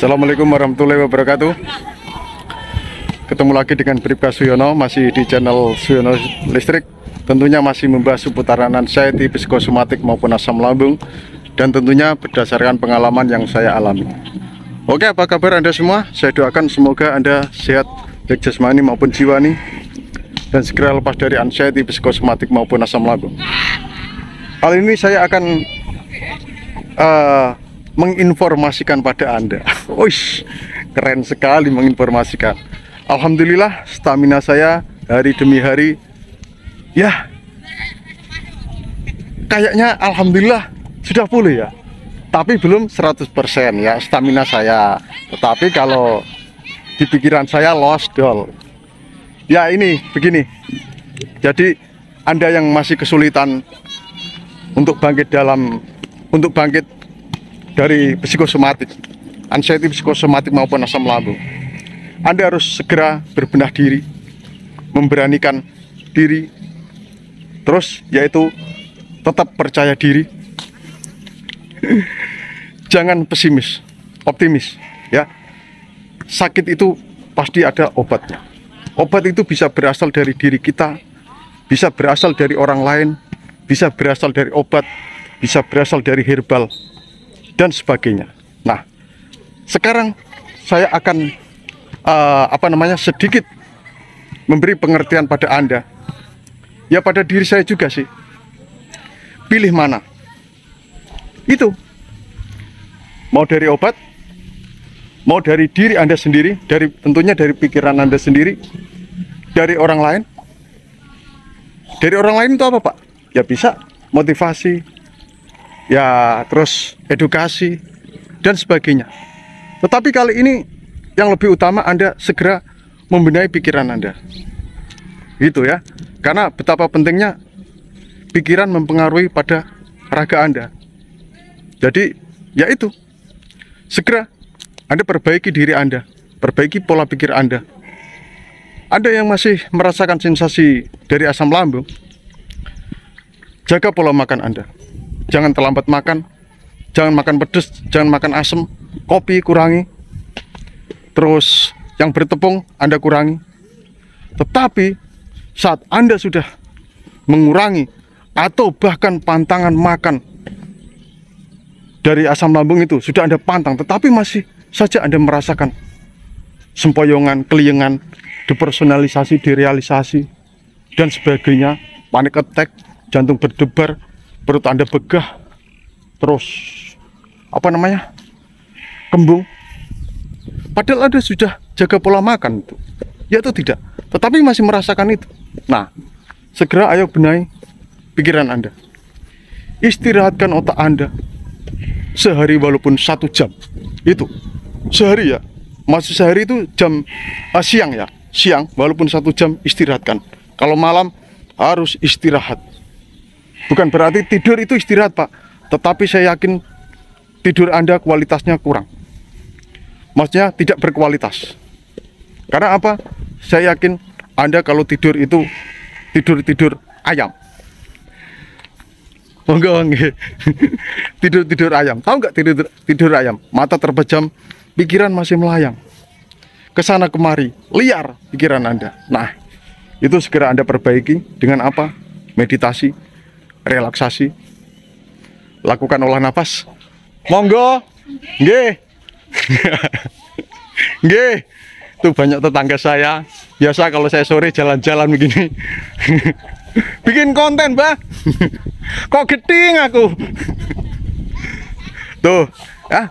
Assalamualaikum warahmatullahi wabarakatuh. Ketemu lagi dengan Bribka Suyono, masih di channel Suyono Listrik. Tentunya masih membahas seputaran anxiety, psikosomatik maupun asam lambung, dan tentunya berdasarkan pengalaman yang saya alami. Oke, apa kabar Anda semua? Saya doakan semoga Anda sehat baik jasmani maupun jiwani, dan segera lepas dari anxiety, psikosomatik maupun asam lambung. Kali ini saya akan menginformasikan pada Anda. Uish, keren sekali menginformasikan. Alhamdulillah, stamina saya hari demi hari, ya kayaknya alhamdulillah sudah pulih ya. Tapi belum 100% ya stamina saya. Tetapi kalau di pikiran saya lost doll. Ya ini begini. Jadi Anda yang masih kesulitan untuk bangkit dari psikosomatik, anxiety psikosomatik maupun asam lambung, Anda harus segera berbenah diri, memberanikan diri, terus yaitu tetap percaya diri, jangan pesimis, optimis ya. Sakit itu pasti ada obatnya. Obat itu bisa berasal dari diri kita, bisa berasal dari orang lain, bisa berasal dari obat, bisa berasal dari herbal, dan sebagainya. Nah, sekarang saya akan sedikit memberi pengertian pada Anda, ya pada diri saya juga sih. Pilih mana? Itu mau dari obat, mau dari diri Anda sendiri, tentunya dari pikiran Anda sendiri, dari orang lain. Dari orang lain itu apa, Pak? Ya bisa motivasi, ya terus edukasi dan sebagainya. Tetapi kali ini yang lebih utama Anda segera membenahi pikiran Anda, gitu ya. Karena betapa pentingnya pikiran mempengaruhi pada raga Anda. Jadi ya itu, segera Anda perbaiki diri Anda, perbaiki pola pikir Anda. Anda yang masih merasakan sensasi dari asam lambung, jaga pola makan Anda. Jangan terlambat makan, jangan makan pedas, jangan makan asam, kopi kurangi, terus yang bertepung Anda kurangi. Tetapi saat Anda sudah mengurangi atau bahkan pantangan makan dari asam lambung itu sudah Anda pantang, tetapi masih saja Anda merasakan sempoyongan, keliengan, depersonalisasi, derealisasi, dan sebagainya, panic attack, jantung berdebar, perut Anda begah, terus kembung. Padahal Anda sudah jaga pola makan itu, ya atau tidak, tetapi masih merasakan itu. Nah, segera ayo benahi pikiran Anda, istirahatkan otak Anda sehari walaupun 1 jam. Itu sehari ya, masih sehari itu jam siang ya, siang walaupun 1 jam istirahatkan. Kalau malam harus istirahat. Bukan berarti tidur itu istirahat, Pak, tetapi saya yakin tidur Anda kualitasnya kurang. Maksudnya tidak berkualitas. Karena apa? Saya yakin Anda kalau tidur itu tidur ayam. Enggak. Tidur ayam. Tahu nggak tidur ayam? Mata terpejam, pikiran masih melayang kesana kemari, liar pikiran Anda. Nah, itu segera Anda perbaiki dengan apa? Meditasi, relaksasi, lakukan olah nafas. Monggo, nggih. Nggih. Itu banyak tetangga saya biasa kalau saya sore jalan-jalan begini. Bikin konten, Mbak. Kok geding aku. Tuh, ya.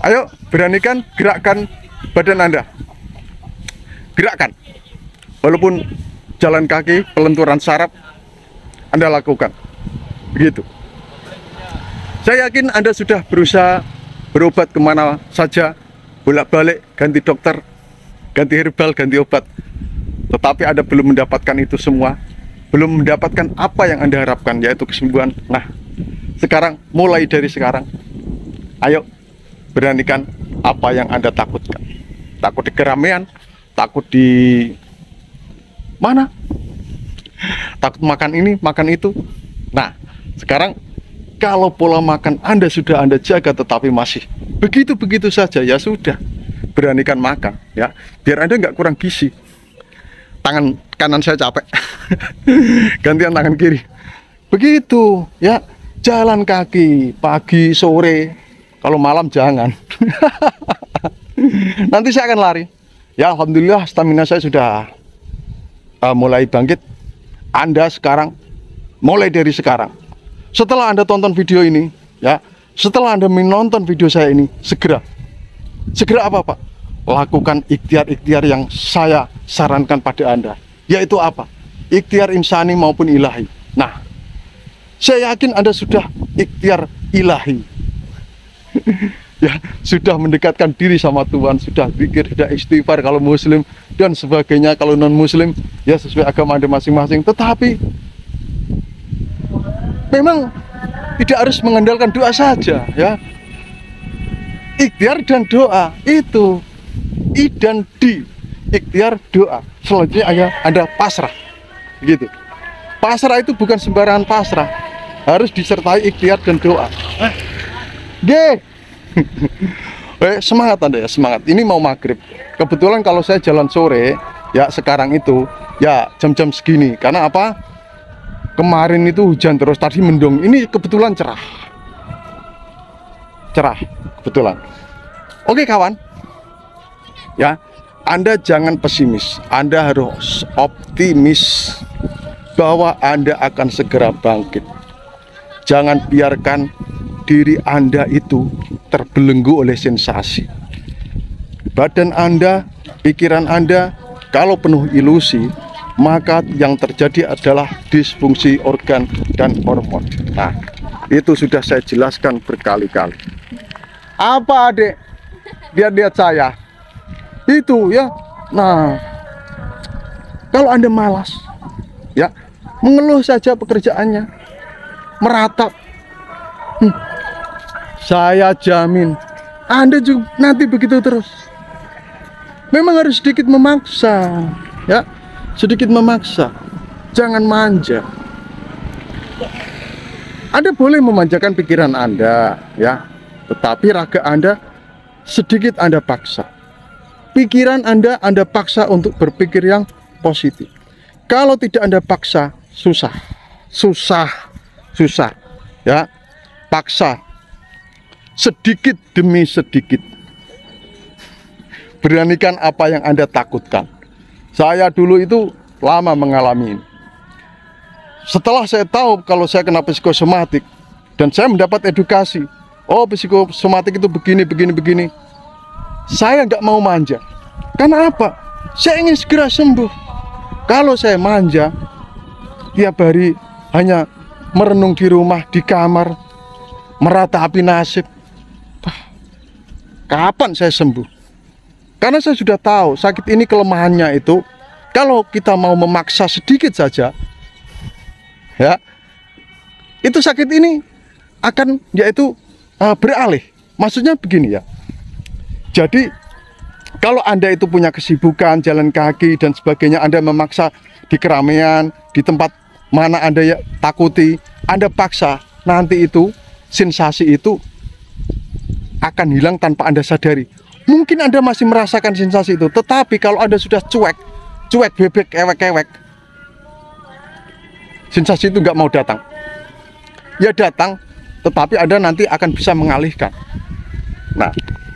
Ayo beranikan, gerakkan badan Anda. Gerakkan. Walaupun jalan kaki, pelenturan saraf Anda lakukan. Begitu. Saya yakin Anda sudah berusaha berobat kemana saja, bolak-balik, ganti dokter, ganti herbal, ganti obat. Tetapi Anda belum mendapatkan itu semua, belum mendapatkan apa yang Anda harapkan, yaitu kesembuhan. Nah, sekarang, mulai dari sekarang, ayo beranikan apa yang Anda takutkan. Takut di keramaian, takut di mana? Takut makan ini, makan itu. Nah, sekarang Kalau pola makan Anda sudah Anda jaga tetapi masih begitu-begitu saja, ya sudah, beranikan makan ya, biar Anda nggak kurang gizi. Tangan kanan saya capek. Gantian tangan kiri. Begitu ya, jalan kaki pagi, sore, kalau malam jangan. Nanti saya akan lari. Ya alhamdulillah stamina saya sudah mulai bangkit. Anda sekarang, mulai dari sekarang, setelah Anda tonton video ini, ya, setelah Anda menonton video saya ini, segera apa Pak? Lakukan ikhtiar-ikhtiar yang saya sarankan pada Anda, yaitu apa? Ikhtiar insani maupun ilahi. Nah, saya yakin Anda sudah ikhtiar ilahi. Ya, sudah mendekatkan diri sama Tuhan, sudah zikir, sudah istighfar kalau muslim dan sebagainya kalau non muslim, ya sesuai agama Anda masing-masing. Tetapi memang tidak harus mengandalkan doa saja ya. Ikhtiar dan doa itu I dan D. Ikhtiar, doa. Selanjutnya Anda pasrah. Gitu. Pasrah itu bukan sembarangan pasrah. Harus disertai ikhtiar dan doa. Semangat Anda ya, semangat. Ini mau maghrib. Kebetulan kalau saya jalan sore ya sekarang itu ya jam-jam segini. Karena apa? Kemarin itu hujan terus, tadi mendung. Ini kebetulan cerah. Cerah, kebetulan. Oke kawan. Ya, Anda jangan pesimis. Anda harus optimis bahwa Anda akan segera bangkit. Jangan biarkan diri Anda itu terbelenggu oleh sensasi. Badan Anda, pikiran Anda, kalau penuh ilusi, maka yang terjadi adalah disfungsi organ dan hormon. Nah, itu sudah saya jelaskan berkali-kali. Apa adik? Lihat saya. Itu ya. Nah, kalau Anda malas, ya, mengeluh saja pekerjaannya, meratap, saya jamin Anda juga nanti begitu terus. Memang harus sedikit memaksa, ya. Sedikit memaksa, jangan manja. Anda boleh memanjakan pikiran Anda, ya, tetapi raga Anda sedikit Anda paksa. Pikiran Anda paksa untuk berpikir yang positif. Kalau tidak Anda paksa, susah, ya. Paksa sedikit demi sedikit. Beranikan apa yang Anda takutkan. Saya dulu itu lama mengalami ini. Setelah saya tahu kalau saya kena psikosomatik dan saya mendapat edukasi, oh psikosomatik itu begini. Saya nggak mau manja. Karena apa? Saya ingin segera sembuh. Kalau saya manja, tiap hari hanya merenung di rumah, di kamar, meratapi nasib, kapan saya sembuh? Karena saya sudah tahu sakit ini kelemahannya itu, kalau kita mau memaksa sedikit saja, ya, itu sakit ini akan yaitu beralih. Maksudnya begini ya. Jadi kalau Anda itu punya kesibukan, jalan kaki dan sebagainya, Anda memaksa di keramaian, di tempat mana Anda ya takuti, Anda paksa, nanti itu sensasi itu akan hilang tanpa Anda sadari. Mungkin Anda masih merasakan sensasi itu, tetapi kalau Anda sudah cuek bebek, ewek, sensasi itu nggak mau datang. Ya datang, tetapi Anda nanti akan bisa mengalihkan. Nah,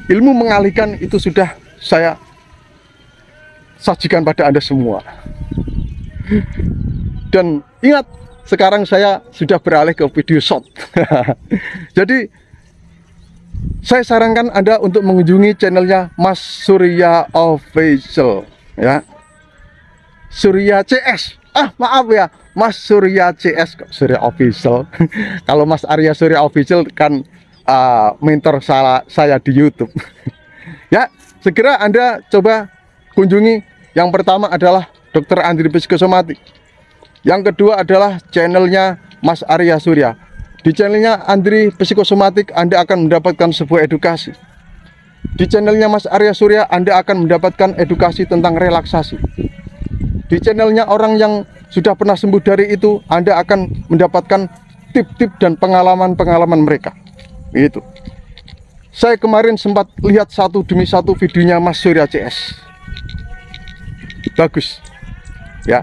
ilmu mengalihkan itu sudah saya sajikan pada Anda semua. Dan ingat, sekarang saya sudah beralih ke video short. Jadi saya sarankan Anda untuk mengunjungi channelnya Mas Surya Official, ya. Surya CS. Maaf ya, Mas Surya CS, Surya Official. Kalau Mas Arya Surya Official kan mentor saya di YouTube. Ya, segera Anda coba kunjungi. Yang pertama adalah Dr. Andri Psikosomatik. Yang kedua adalah channelnya Mas Arya Surya. Di channelnya Andri Psikosomatik Anda akan mendapatkan sebuah edukasi. Di channelnya Mas Arya Surya Anda akan mendapatkan edukasi tentang relaksasi. Di channelnya orang yang sudah pernah sembuh dari itu Anda akan mendapatkan tip-tip dan pengalaman-pengalaman mereka. Itu. Saya kemarin sempat lihat satu demi satu videonya Mas Surya CS. Bagus. Ya.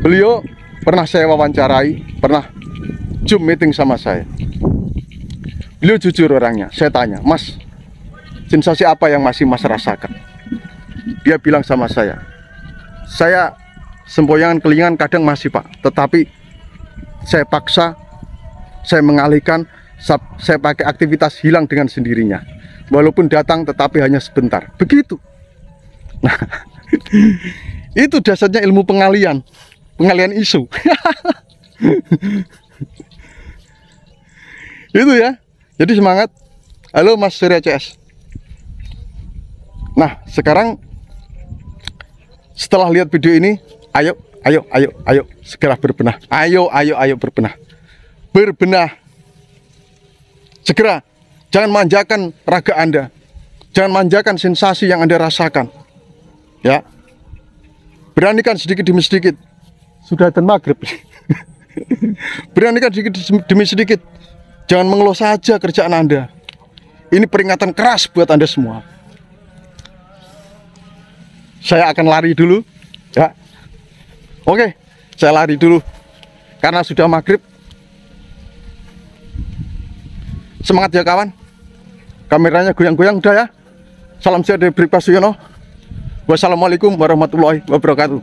Beliau pernah saya wawancarai, pernah Zoom meeting sama saya. Beliau jujur orangnya. Saya tanya, "Mas, sensasi apa yang masih Mas rasakan?" Dia bilang sama saya sempoyangan kelingan kadang masih Pak, tetapi saya paksa, saya mengalihkan, saya pakai aktivitas hilang dengan sendirinya. Walaupun datang tetapi hanya sebentar. Begitu. Nah, itu dasarnya ilmu pengalian isu. Itu ya. Jadi semangat. Halo Mas Surya CS. Nah, sekarang setelah lihat video ini, ayo segera berbenah. Ayo berbenah. Berbenah. Segera. Jangan manjakan raga Anda. Jangan manjakan sensasi yang Anda rasakan. Ya. Beranikan sedikit demi sedikit. Sudah dan maghrib. Beranikan sedikit demi sedikit. Jangan mengeluh saja kerjaan Anda. Ini peringatan keras buat Anda semua. Saya akan lari dulu, ya. Oke, saya lari dulu karena sudah maghrib. Semangat ya kawan. Kameranya goyang-goyang udah ya. Salam sehat dari Bribka Suyono. Wassalamualaikum warahmatullahi wabarakatuh.